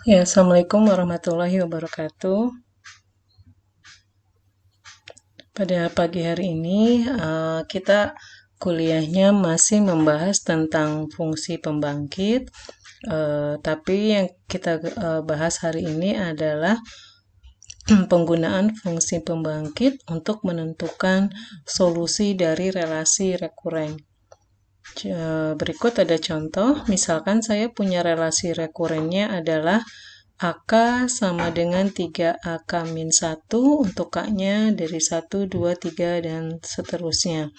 Ya, Assalamualaikum warahmatullahi wabarakatuh. Pada pagi hari ini, kita kuliahnya masih membahas tentang fungsi pembangkit, tapi yang kita bahas hari ini adalah penggunaan fungsi pembangkit untuk menentukan solusi dari relasi rekuren. Berikut ada contoh, misalkan saya punya relasi rekurennya adalah AK sama dengan 3AK min 1 untuk K-nya dari 1, 2, 3, dan seterusnya.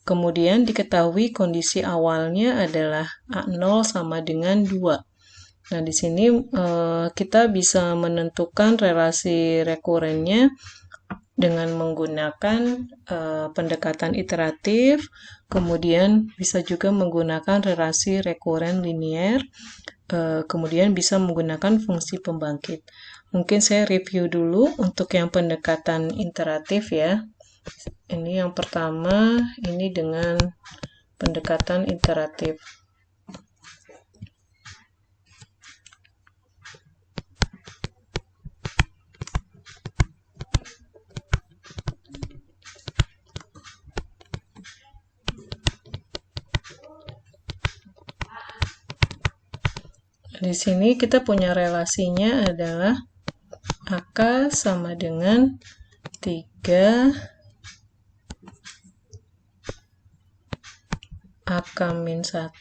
Kemudian diketahui kondisi awalnya adalah A0 sama dengan 2. Nah, di sini kita bisa menentukan relasi rekurennya dengan menggunakan pendekatan iteratif, kemudian bisa juga menggunakan relasi rekuren linier, kemudian bisa menggunakan fungsi pembangkit. Mungkin saya review dulu untuk yang pendekatan iteratif ya. Ini yang pertama, ini dengan pendekatan iteratif. Di sini kita punya relasinya adalah AK sama dengan 3 AK min 1.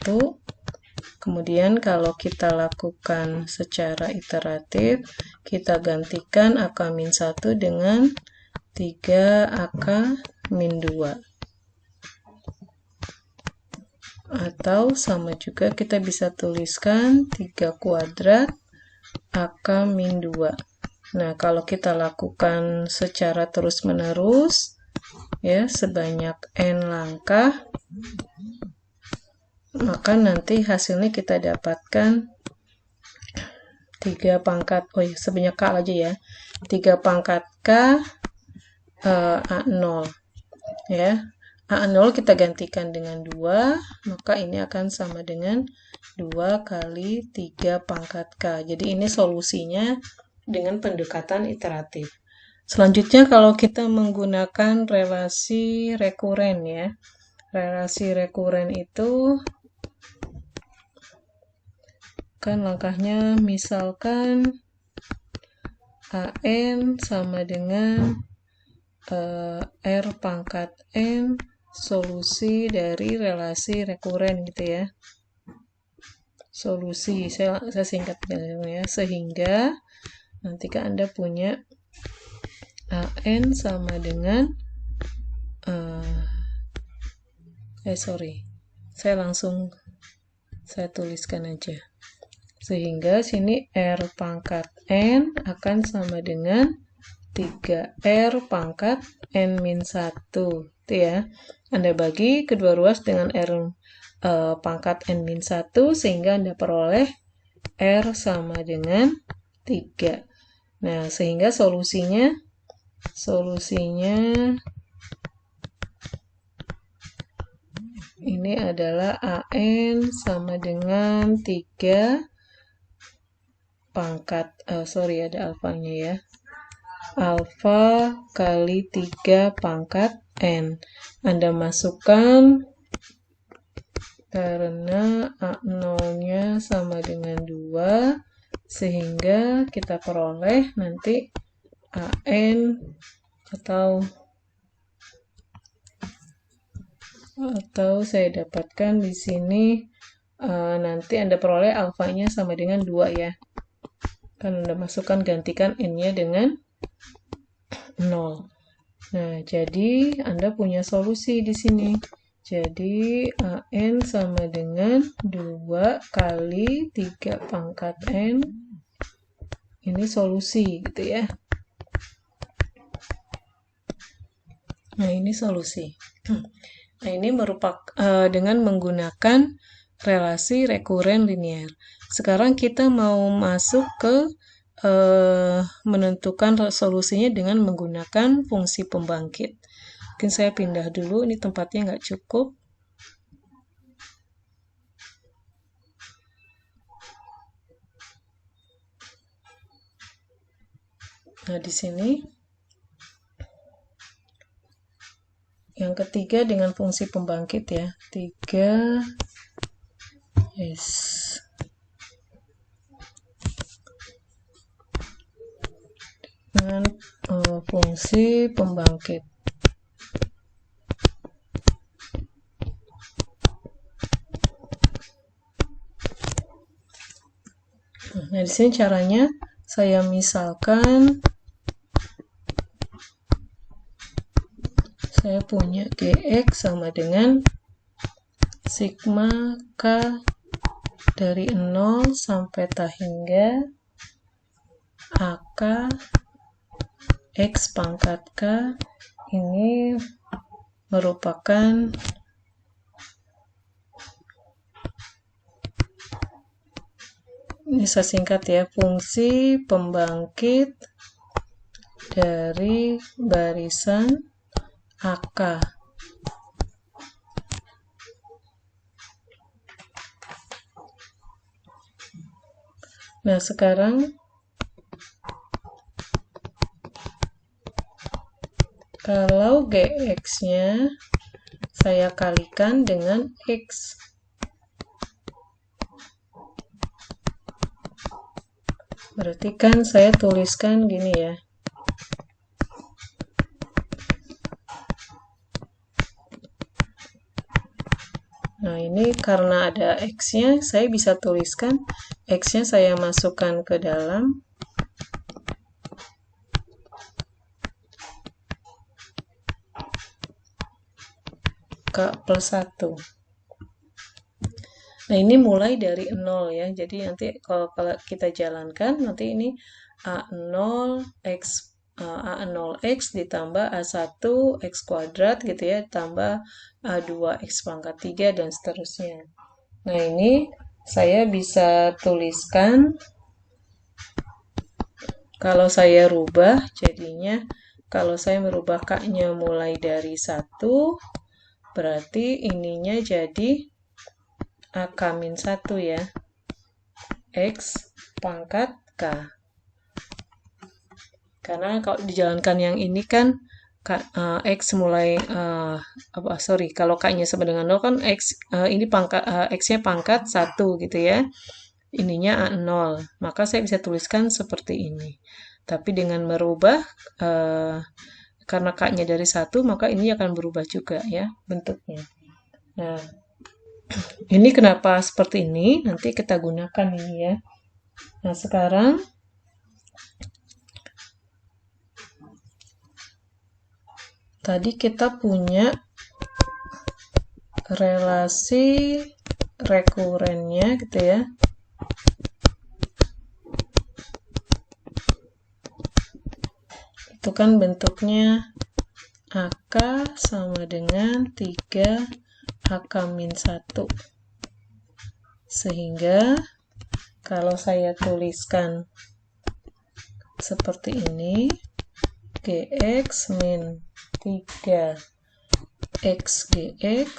Kemudian kalau kita lakukan secara iteratif, kita gantikan AK min 1 dengan 3 AK min 2. Atau sama juga kita bisa tuliskan 3 kuadrat AK min 2. Nah, kalau kita lakukan secara terus-menerus, ya, sebanyak N langkah, maka nanti hasilnya kita dapatkan 3 pangkat, sebanyak K aja ya, 3 pangkat K A0, ya. A0 kita gantikan dengan 2, maka ini akan sama dengan 2 kali 3 pangkat K. Jadi ini solusinya dengan pendekatan iteratif. Selanjutnya kalau kita menggunakan relasi rekuren ya. Relasi rekuren itu kan langkahnya misalkan AN sama dengan R pangkat N solusi dari relasi rekuren gitu ya. Solusi, saya singkat ya, sehingga nanti kan Anda punya AN sama dengan saya tuliskan aja. Sehingga sini R pangkat N akan sama dengan 3R pangkat N min 1. Itu ya. Anda bagi kedua ruas dengan R pangkat N min 1 sehingga Anda peroleh R sama dengan 3. Nah, sehingga solusinya ini adalah AN sama dengan 3 pangkat, ada alfanya ya. Alfa kali 3 pangkat N. Anda masukkan karena A0-nya sama dengan 2, sehingga kita peroleh nanti AN atau saya dapatkan di sini nanti Anda peroleh alfanya sama dengan 2 ya. Kan Anda masukkan, gantikan N-nya dengan 0. Nah, jadi Anda punya solusi di sini. Jadi AN sama dengan 2 kali 3 pangkat N. Ini solusi gitu ya. Nah, ini solusi. Nah, ini merupakan dengan menggunakan relasi rekuren linier. Sekarang kita mau masuk ke menentukan solusinya dengan menggunakan fungsi pembangkit. Mungkin saya pindah dulu, ini tempatnya nggak cukup. Nah, di sini yang ketiga dengan fungsi pembangkit ya. 3 yes. Dengan fungsi pembangkit. Nah, di sini caranya saya misalkan saya punya Gx sama dengan sigma K dari 0 sampai hingga AK X pangkat K ini merupakan ini saya singkat ya, fungsi pembangkit dari barisan AK. Nah, sekarang kalau Gx-nya saya kalikan dengan X. Berarti kan saya tuliskan gini ya. Nah, ini karena ada X-nya, saya bisa tuliskan X-nya saya masukkan ke dalam K plus 1. Nah, ini mulai dari 0 ya. Jadi nanti kalau kita jalankan, nanti ini A0X ditambah A1 X kuadrat gitu ya, tambah A2 X pangkat 3 dan seterusnya. Nah, ini saya bisa tuliskan kalau saya rubah jadinya kalau saya merubah K-nya mulai dari 1 berarti ininya jadi AK-1 ya, X pangkat K. Karena kalau dijalankan yang ini kan X mulai, kalau K-nya sama dengan 0 kan X, ini pangkat, X-nya pangkat 1 gitu ya. Ininya A0, maka saya bisa tuliskan seperti ini. Tapi dengan merubah, karena K-nya dari 1, maka ini akan berubah juga ya bentuknya. Nah, ini kenapa seperti ini? Nanti kita gunakan ini ya. Nah, sekarang tadi kita punya relasi rekurennya gitu ya. Itu kan bentuknya AK sama dengan 3 AK-1. Sehingga kalau saya tuliskan seperti ini, Gx min 3 XGX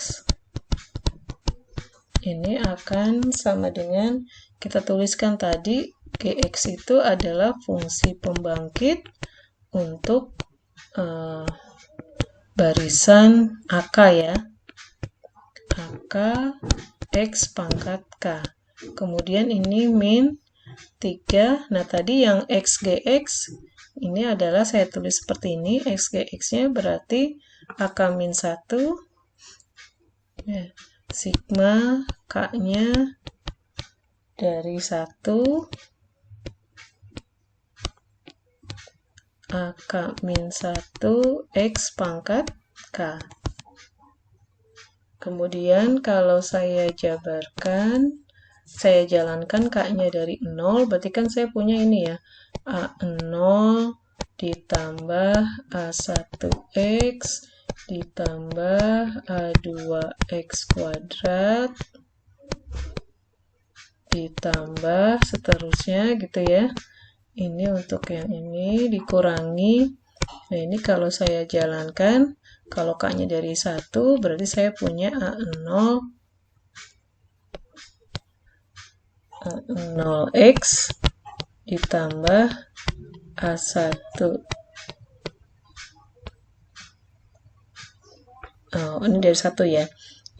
ini akan sama dengan kita tuliskan tadi Gx itu adalah fungsi pembangkit untuk barisan AK ya. AK X pangkat K. Kemudian ini min 3. Nah, tadi yang XGX ini adalah saya tulis seperti ini. XGX-nya berarti AK-1 ya, sigma K-nya dari 1 AK-1 X pangkat K. Kemudian kalau saya jabarkan, saya jalankan K-nya dari 0, berarti kan saya punya ini ya, A0 ditambah A1X ditambah A2X kuadrat ditambah seterusnya gitu ya. Ini untuk yang ini dikurangi. Nah, ini kalau saya jalankan, kalau K-nya dari 1, berarti saya punya A0X ditambah A1. Oh, ini dari 1 ya.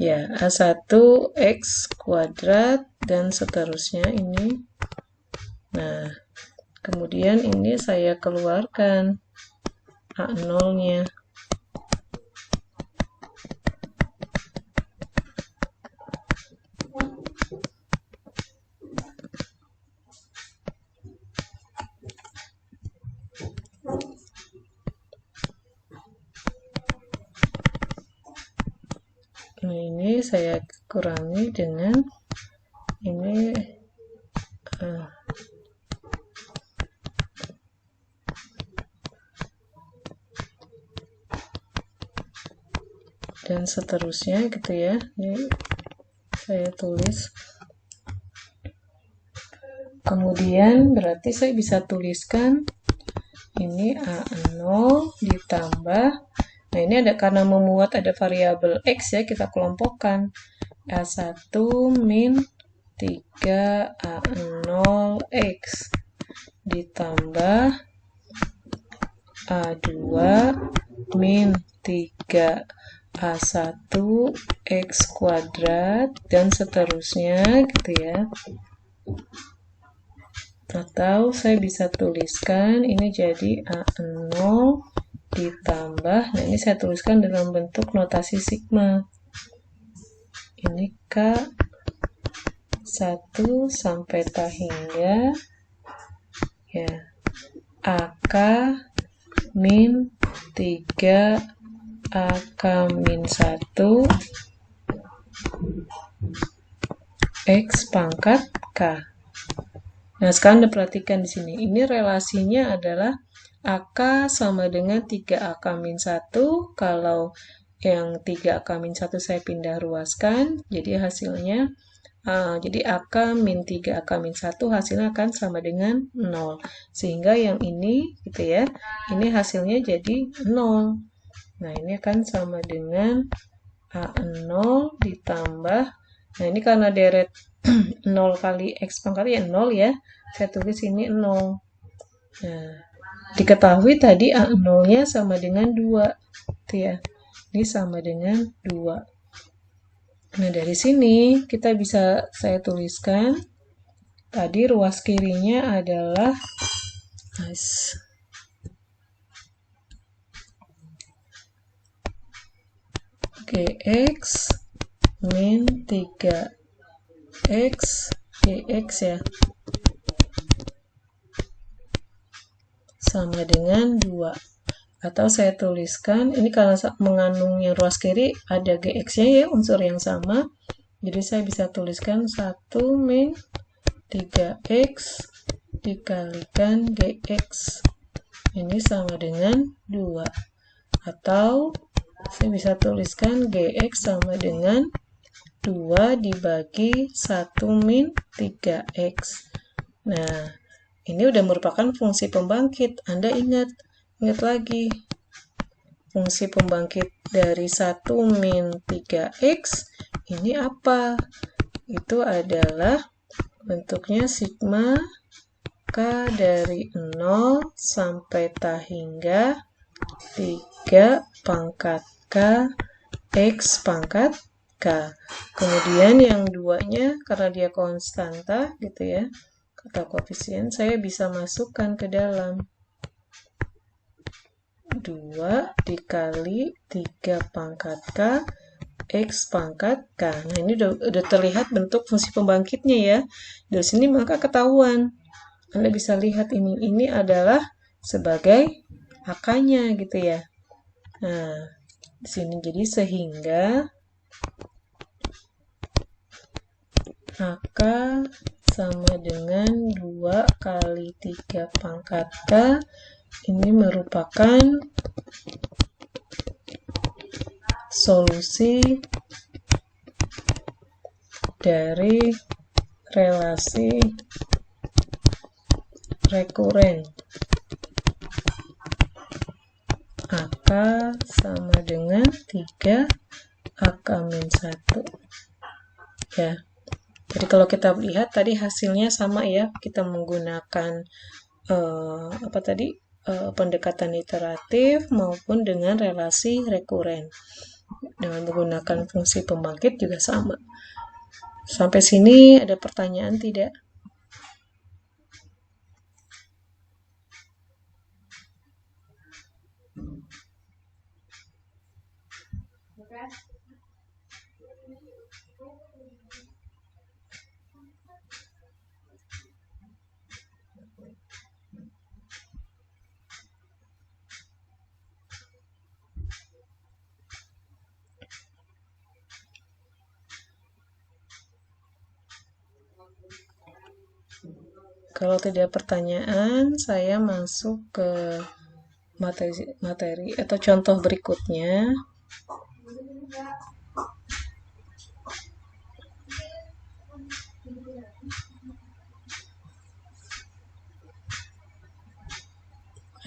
Ya, A1 X kuadrat dan seterusnya ini. Nah, kemudian ini saya keluarkan A0-nya. Nah, ini saya kurangi dengan ini dan seterusnya gitu ya. Ini saya tulis. Kemudian berarti saya bisa tuliskan ini A0 ditambah, nah ini ada karena memuat ada variabel X ya, kita kelompokkan A1 min 3 A0X ditambah A2 min 3 A1 X kuadrat dan seterusnya gitu ya. Atau saya bisa tuliskan ini jadi A0 ditambah, nah ini saya tuliskan dalam bentuk notasi sigma. Ini K1 sampai T hingga ya AK min 3 AK min 1 X pangkat K. Nah, sekarang perhatikan di sini. Ini relasinya adalah AK sama dengan 3AK min 1. Kalau yang 3AK min 1 saya pindah ruaskan, jadi hasilnya, jadi AK min 3AK min 1 hasilnya akan sama dengan 0. Sehingga yang ini, gitu ya, ini hasilnya jadi 0. Nah, ini akan sama dengan A0 ditambah, nah ini karena deret 0 kali X pangkat ya 0 ya, saya tulis ini 0. Nah, diketahui tadi A0-nya sama dengan 2, gitu ya. Ini sama dengan 2. Nah, dari sini kita bisa saya tuliskan, tadi ruas kirinya adalah GX min 3X GX ya, sama dengan 2. Atau saya tuliskan, ini karena mengandung yang ruas kiri ada GX-nya ya, unsur yang sama. Jadi saya bisa tuliskan 1 min 3X dikalikan GX. Ini sama dengan 2. Atau saya bisa tuliskan GX sama dengan 2 dibagi 1 min 3X. Nah, ini udah merupakan fungsi pembangkit. Anda ingat lagi. Fungsi pembangkit dari 1 min 3X ini apa? Itu adalah bentuknya sigma K dari 0 sampai T hingga 3 pangkat K X pangkat K. Kemudian yang duanya karena dia konstanta gitu ya, kata koefisien, saya bisa masukkan ke dalam 2 dikali 3 pangkat K X pangkat K. Nah, ini udah terlihat bentuk fungsi pembangkitnya ya. Dari sini maka ketahuan. Anda bisa lihat ini adalah sebagai AK-nya gitu ya. Nah, di sini jadi sehingga AK sama dengan 2 kali 3 pangkat K. Ini merupakan solusi dari relasi rekuren. AK sama dengan 3 AK min 1. Ya. Jadi kalau kita lihat tadi hasilnya sama ya, kita menggunakan pendekatan iteratif maupun dengan relasi rekuren. Dengan menggunakan fungsi pembangkit juga sama. Sampai sini ada pertanyaan tidak? Kalau tidak pertanyaan, saya masuk ke materi atau contoh berikutnya.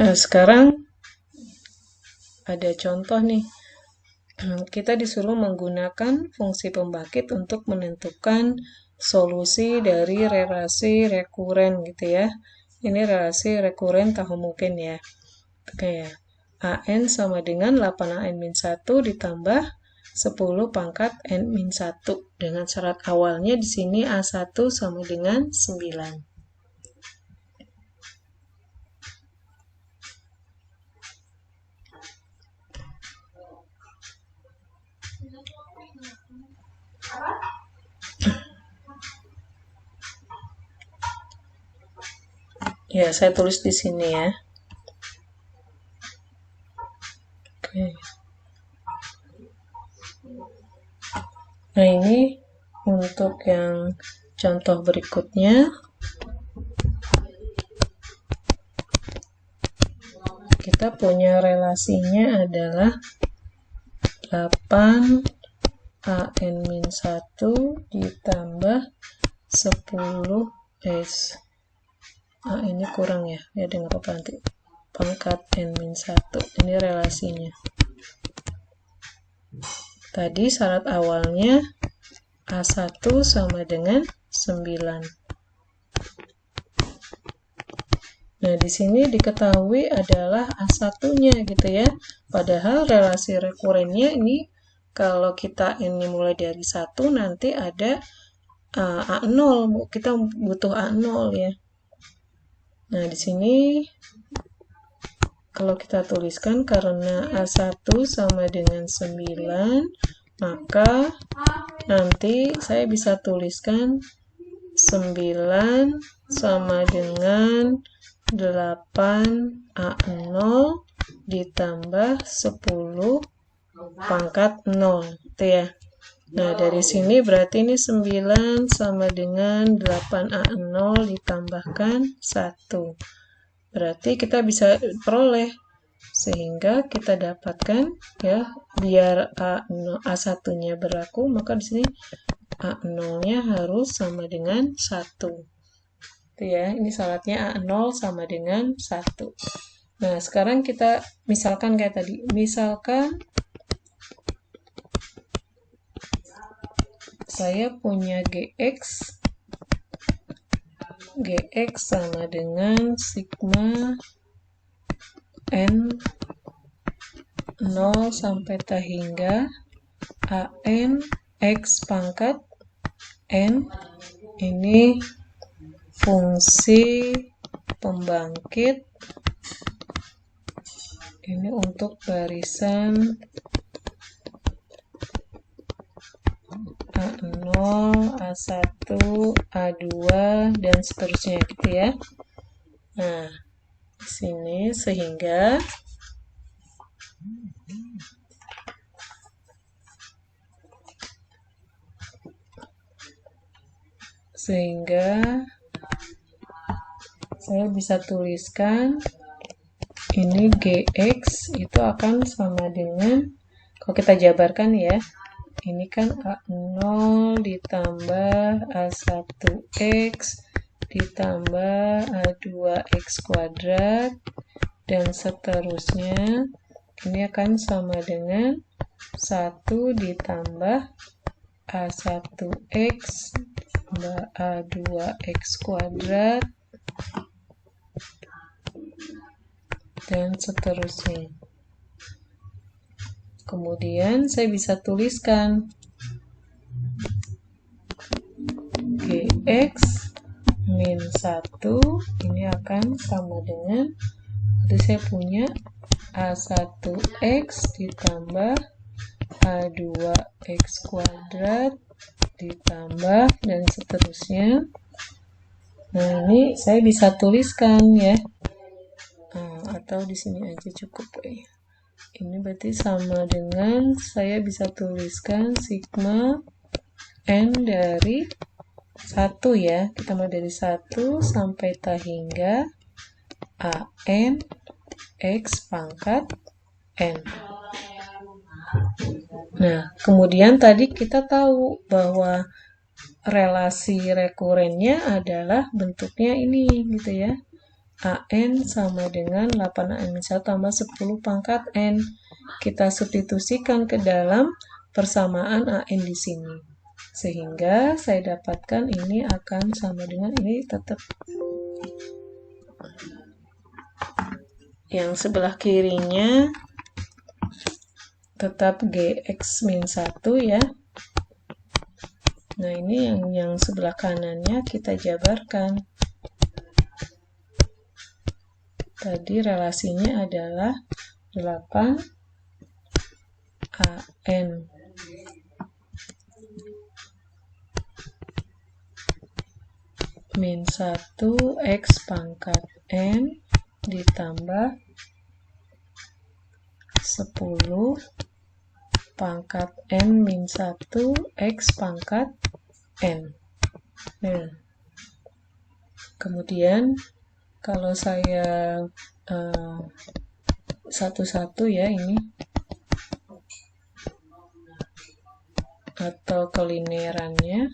Nah, sekarang ada contoh nih. Kita disuruh menggunakan fungsi pembangkit untuk menentukan solusi dari relasi rekuren gitu ya. Ini relasi rekuren tahu mungkin ya. Oke ya. AN sama dengan 8AN-1 ditambah 10 pangkat N-1. Dengan syarat awalnya di sini A1 sama dengan 9. Ya, saya tulis di sini ya. Oke. Nah, ini untuk yang contoh berikutnya. Kita punya relasinya adalah 8AN-1 ditambah 10S. Ini kurang ya. Ya, dengan apa nanti? Pangkat N-1. Ini relasinya. Tadi syarat awalnya A1 sama dengan 9. Nah, di sini diketahui adalah A1-nya gitu ya. Padahal relasi rekurennya ini kalau kita ini mulai dari 1 nanti ada A0. Kita butuh A0 ya. Nah, di sini kalau kita tuliskan karena A1 sama dengan 9, maka nanti saya bisa tuliskan 9 sama dengan 8A0 ditambah 10 pangkat 0 gitu ya. Nah, dari sini berarti ini 9 sama dengan 8A0 ditambahkan 1. Berarti kita bisa peroleh, sehingga kita dapatkan ya, biar A1-nya berlaku, maka di sini A0-nya harus sama dengan 1. Itu ya, ini syaratnya A0 sama dengan 1. Nah, sekarang kita misalkan kayak tadi. Misalkan saya punya GX sama dengan sigma N 0 sampai hingga AN X pangkat N. Ini fungsi pembangkit. Ini untuk barisan A0, A1, A2, dan seterusnya gitu ya. Nah, di sini sehingga saya bisa tuliskan ini GX itu akan sama dengan, kalau kita jabarkan ya, ini kan A0 ditambah A1X ditambah A2X kuadrat dan seterusnya. Ini akan sama dengan 1 ditambah A1X tambah A2X kuadrat dan seterusnya. Kemudian saya bisa tuliskan Gx min 1 ini akan sama dengan, jadi saya punya A1X ditambah A2X kuadrat ditambah dan seterusnya. Nah, ini saya bisa tuliskan ya. Atau di sini aja cukup ya. Ini berarti sama dengan saya bisa tuliskan sigma n dari 1 ya. Kita mulai dari 1 sampai hingga an x pangkat n. Nah, kemudian tadi kita tahu bahwa relasi rekurennya adalah bentuknya ini gitu ya. AN sama dengan 8AN-1 tambah 10 pangkat N. Kita substitusikan ke dalam persamaan AN di sini. Sehingga saya dapatkan ini akan sama dengan ini tetap. Yang sebelah kirinya tetap Gx min 1 ya. Nah, ini yang sebelah kanannya kita jabarkan. Tadi relasinya adalah 8AN min 1 X pangkat N ditambah 10 pangkat N min 1 X pangkat N. Nah, kemudian kalau saya satu-satu ya ini, atau kelinearannya,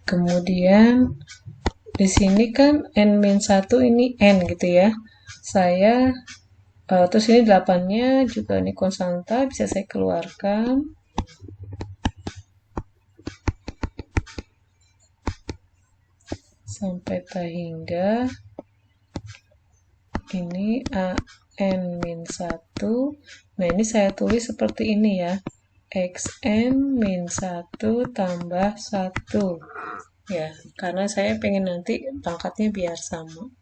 kemudian di sini kan n-1 ini n gitu ya. Saya terus ini 8-nya juga ini konstanta, bisa saya keluarkan. Sampai hingga ini AN-1. Nah, ini saya tulis seperti ini ya. XN-1 tambah 1. Ya, karena saya pengen nanti pangkatnya biar sama.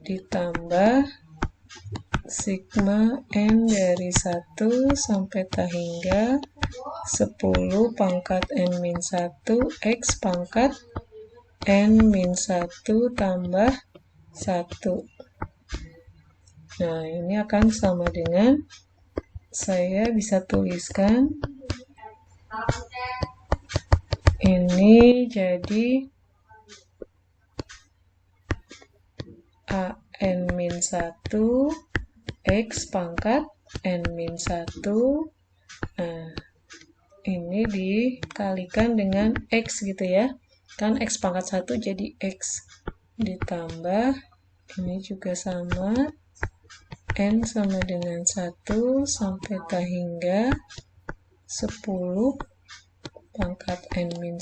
Ditambah sigma n dari 1 sampai hingga 10 pangkat n-1 x pangkat n-1 tambah 1. Nah, ini akan sama dengan, saya bisa tuliskan ini jadi AN-1 X pangkat N-1. Nah, ini dikalikan dengan X gitu ya. Kan X pangkat 1 jadi X. Ditambah, ini juga sama. N sama dengan 1 sampai hingga 10 pangkat N-1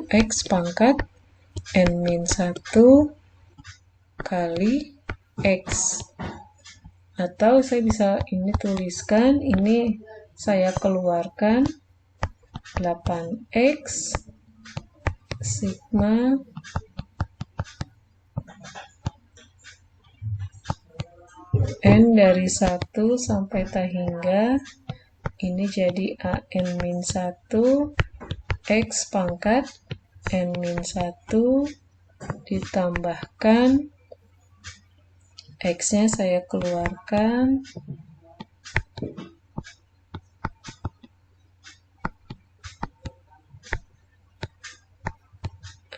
X pangkat N-1 kali X. Atau saya bisa ini tuliskan, ini saya keluarkan 8X sigma N dari 1 sampai hingga ini jadi AN-1 X pangkat N-1 ditambahkan X-nya saya keluarkan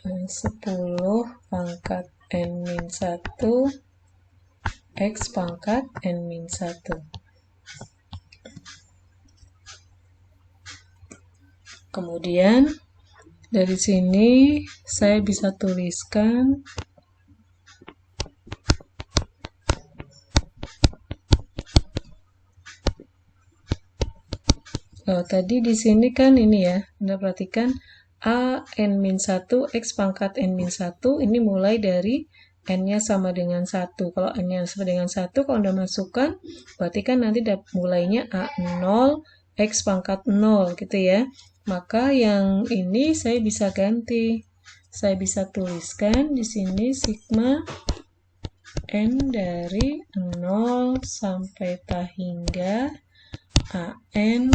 10 pangkat N-1 X pangkat N-1. Kemudian Dari sini saya bisa tuliskan tadi di sini kan ini ya, Anda perhatikan A N-1 X pangkat N-1 ini mulai dari N-nya sama dengan 1. Kalau N-nya sama dengan 1, kalau Anda masukkan, berarti kan nanti mulainya A0 X pangkat 0 gitu ya. Maka yang ini saya bisa ganti. Saya bisa tuliskan di sini sigma N dari 0 sampai ta hingga AN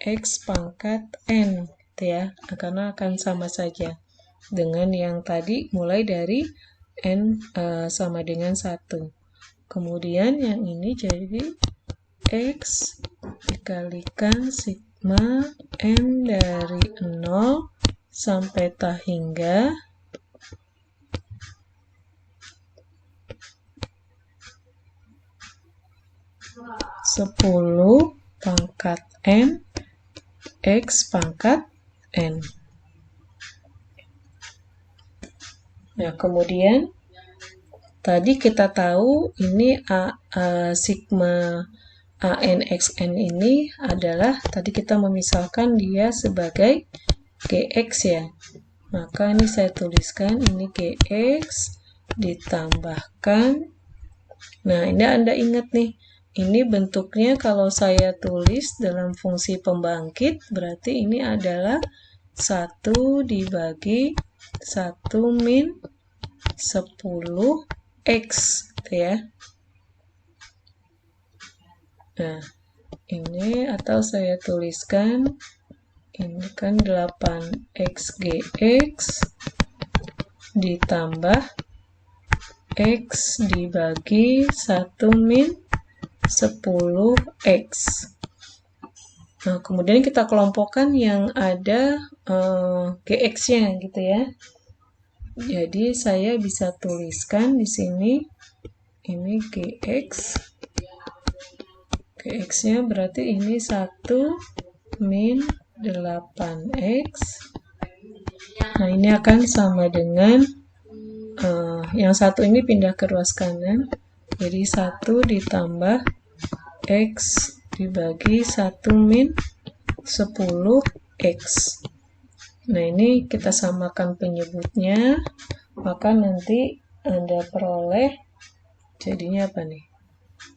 X pangkat N gitu ya, karena akan sama saja dengan yang tadi mulai dari N sama dengan 1. Kemudian yang ini jadi X dikalikan sigma N dari 0 sampai ta hingga 10 pangkat N X pangkat N. Nah, kemudian tadi kita tahu ini sigma ANXN ini adalah, tadi kita memisahkan dia sebagai GX ya. Maka ini saya tuliskan, ini GX ditambahkan. Nah, ini Anda ingat nih, ini bentuknya kalau saya tulis dalam fungsi pembangkit, berarti ini adalah 1 dibagi 1 min 10x, gitu ya. Nah, ini atau saya tuliskan, ini kan 8xgx ditambah x dibagi 1 min 10x. Nah, kemudian kita kelompokkan yang ada gx-nya gitu ya. Jadi saya bisa tuliskan di sini ini gx. Gx-nya berarti ini 1 min 8x. Nah, ini akan sama dengan yang satu ini pindah ke ruas kanan. Jadi 1 ditambah X dibagi 1 min 10X. Nah, ini kita samakan penyebutnya. Maka nanti Anda peroleh jadinya apa nih?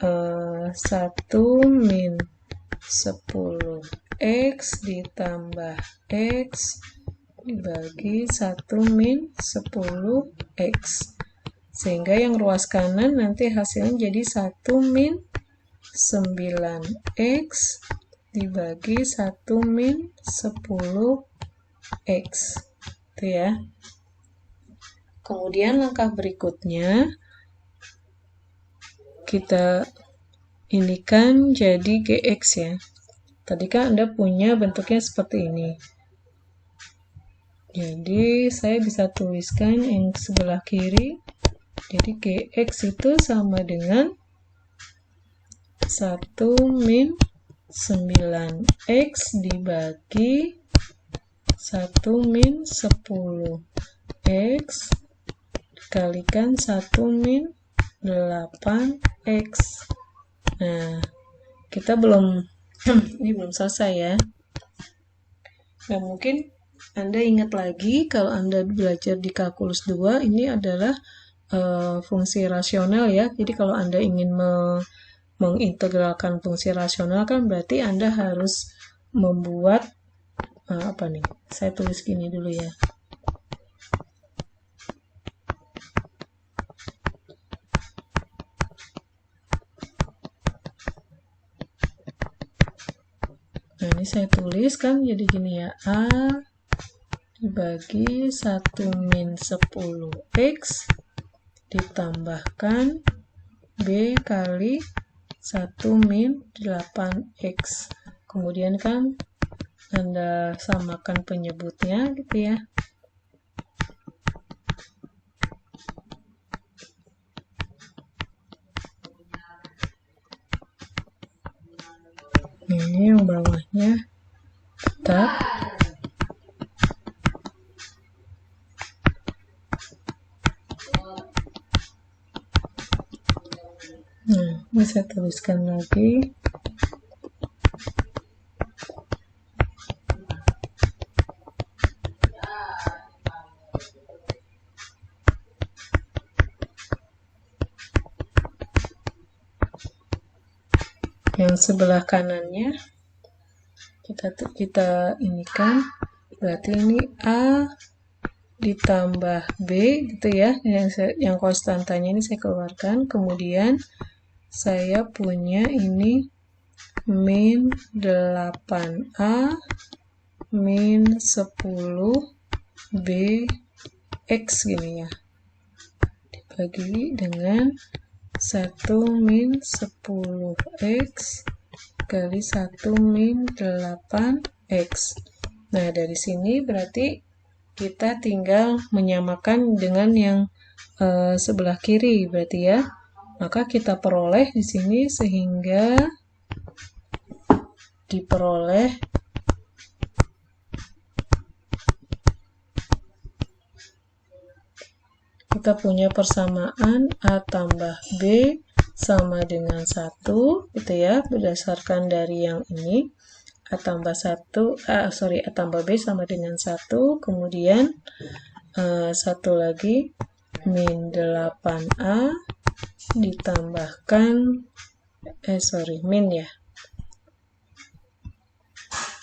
1 min 10X ditambah X dibagi 1 min 10X. Sehingga yang ruas kanan nanti hasilnya jadi 1 min 9x dibagi 1 min 10x. Itu ya. Kemudian langkah berikutnya kita inikan jadi gx ya. Tadi kan Anda punya bentuknya seperti ini. Jadi saya bisa tuliskan yang sebelah kiri. Jadi gx itu sama dengan 1 min 9x dibagi 1 min 10x dikalikan 1 min 8x. Nah, kita belum ini belum selesai ya. Nah, mungkin Anda ingat lagi kalau Anda belajar di kalkulus 2 ini adalah fungsi rasional ya. Jadi kalau Anda ingin mengintegralkan fungsi rasional kan berarti Anda harus membuat apa nih? Saya tulis gini dulu ya. Nah, ini saya tulis kan jadi gini ya. A dibagi 1 min 10x ditambahkan B kali 1 min 8x. Kemudian kan Anda samakan penyebutnya gitu ya. Ini yang bawahnya tetap Bisa tuliskan lagi. Yang sebelah kanannya kita inikan, berarti ini A ditambah B gitu ya, yang konstantanya ini saya keluarkan, kemudian saya punya ini min 8A min 10B X gini ya, dibagi dengan 1 min 10X kali 1 min 8X. Nah, dari sini berarti kita tinggal menyamakan dengan yang sebelah kiri berarti ya. Maka kita peroleh di sini sehingga diperoleh kita punya persamaan A tambah B sama dengan 1 gitu ya, berdasarkan dari yang ini. A tambah B sama dengan 1, kemudian satu lagi min 8A ditambahkan min ya,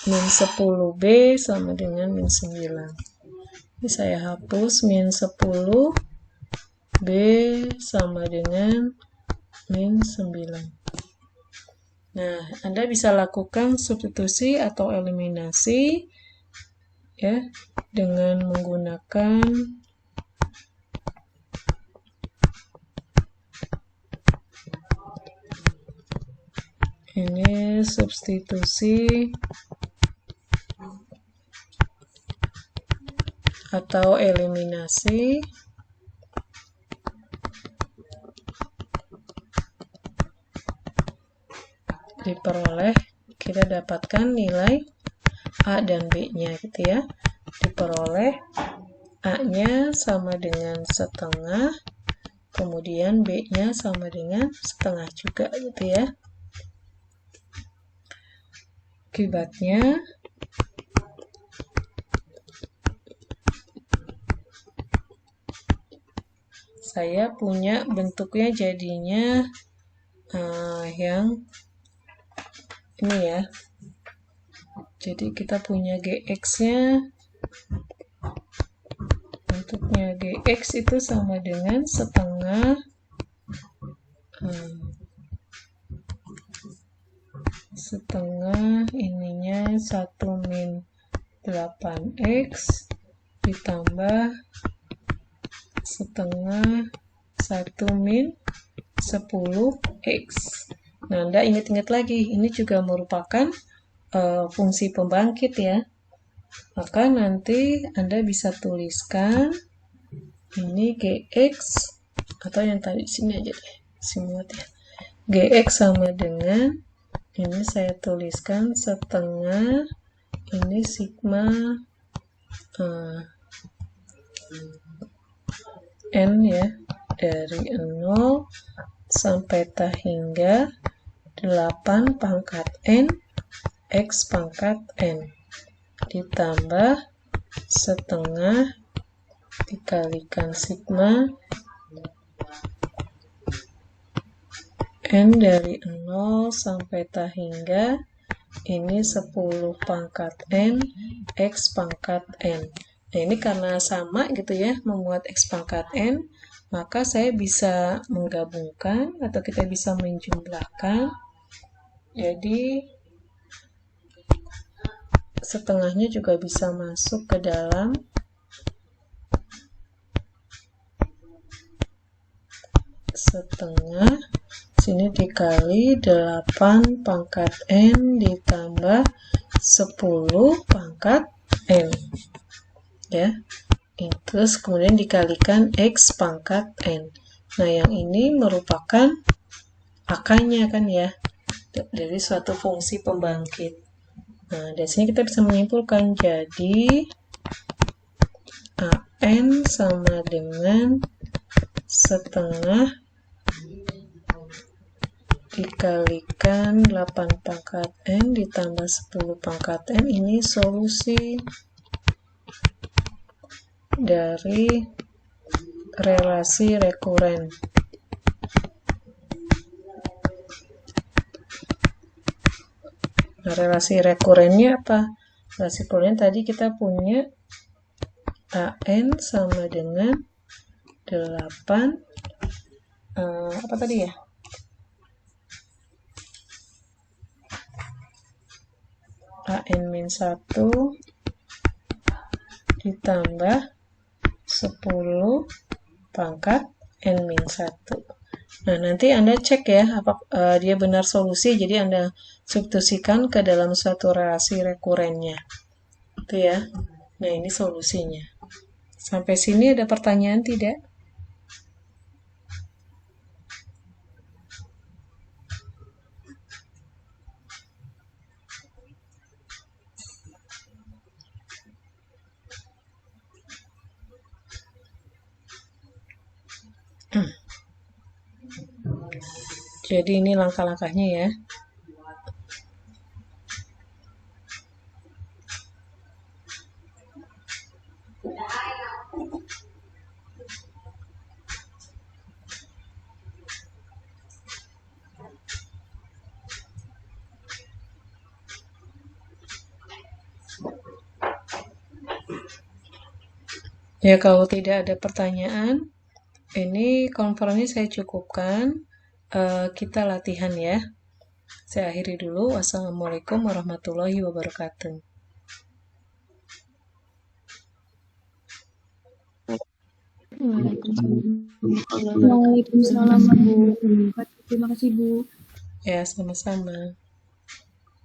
min 10B sama dengan min 9. Ini saya hapus min 10B sama dengan min 9. Nah, Anda bisa lakukan substitusi atau eliminasi ya dengan menggunakan ini substitusi atau eliminasi diperoleh, kita dapatkan nilai A dan B-nya gitu ya. Diperoleh A-nya sama dengan setengah, kemudian B-nya sama dengan setengah juga gitu ya. Akibatnya saya punya bentuknya jadinya yang ini ya. Jadi kita punya GX-nya, bentuknya GX itu sama dengan setengah ininya 1 min 8X ditambah setengah 1 min 10X. Nah, Anda ingat-ingat lagi, ini juga merupakan fungsi pembangkit ya. Maka nanti Anda bisa tuliskan ini GX, atau yang tadi sini aja deh, simut ya. GX sama dengan, ini saya tuliskan setengah, ini sigma N ya, dari 0 sampai hingga 8 pangkat N X pangkat N ditambah setengah dikalikan sigma N dari 0 sampai hingga ini 10 pangkat N X pangkat N. Nah, ini karena sama gitu ya, memuat X pangkat N, maka saya bisa menggabungkan atau kita bisa menjumlahkan. Jadi setengahnya juga bisa masuk ke dalam setengah, sini dikali 8 pangkat N ditambah 10 pangkat N ya. Terus kemudian dikalikan X pangkat N. Nah, yang ini merupakan akanya kan ya, dari suatu fungsi pembangkit. Nah, dari sini kita bisa menyimpulkan, jadi AN sama dengan setengah dikalikan 8 pangkat N ditambah 10 pangkat N. Ini solusi dari relasi rekuren. Nah, relasi rekurennya apa? Relasi rekuren tadi kita punya AN sama dengan 8, apa tadi ya? AN-1 ditambah 10 pangkat N-1. Nah, nanti Anda cek ya, apa dia benar solusi, jadi Anda substitusikan ke dalam suatu relasi rekurennya. Itu ya. Nah, ini solusinya. Sampai sini ada pertanyaan tidak? Jadi ini langkah-langkahnya ya. Ya, kalau tidak ada pertanyaan, ini konferensi saya cukupkan. Kita latihan ya. Saya akhiri dulu. Wassalamualaikum warahmatullahi wabarakatuh. Waalaikumsalam warahmatullahi wabarakatuh. Terima kasih, Bu. Ya, sama-sama.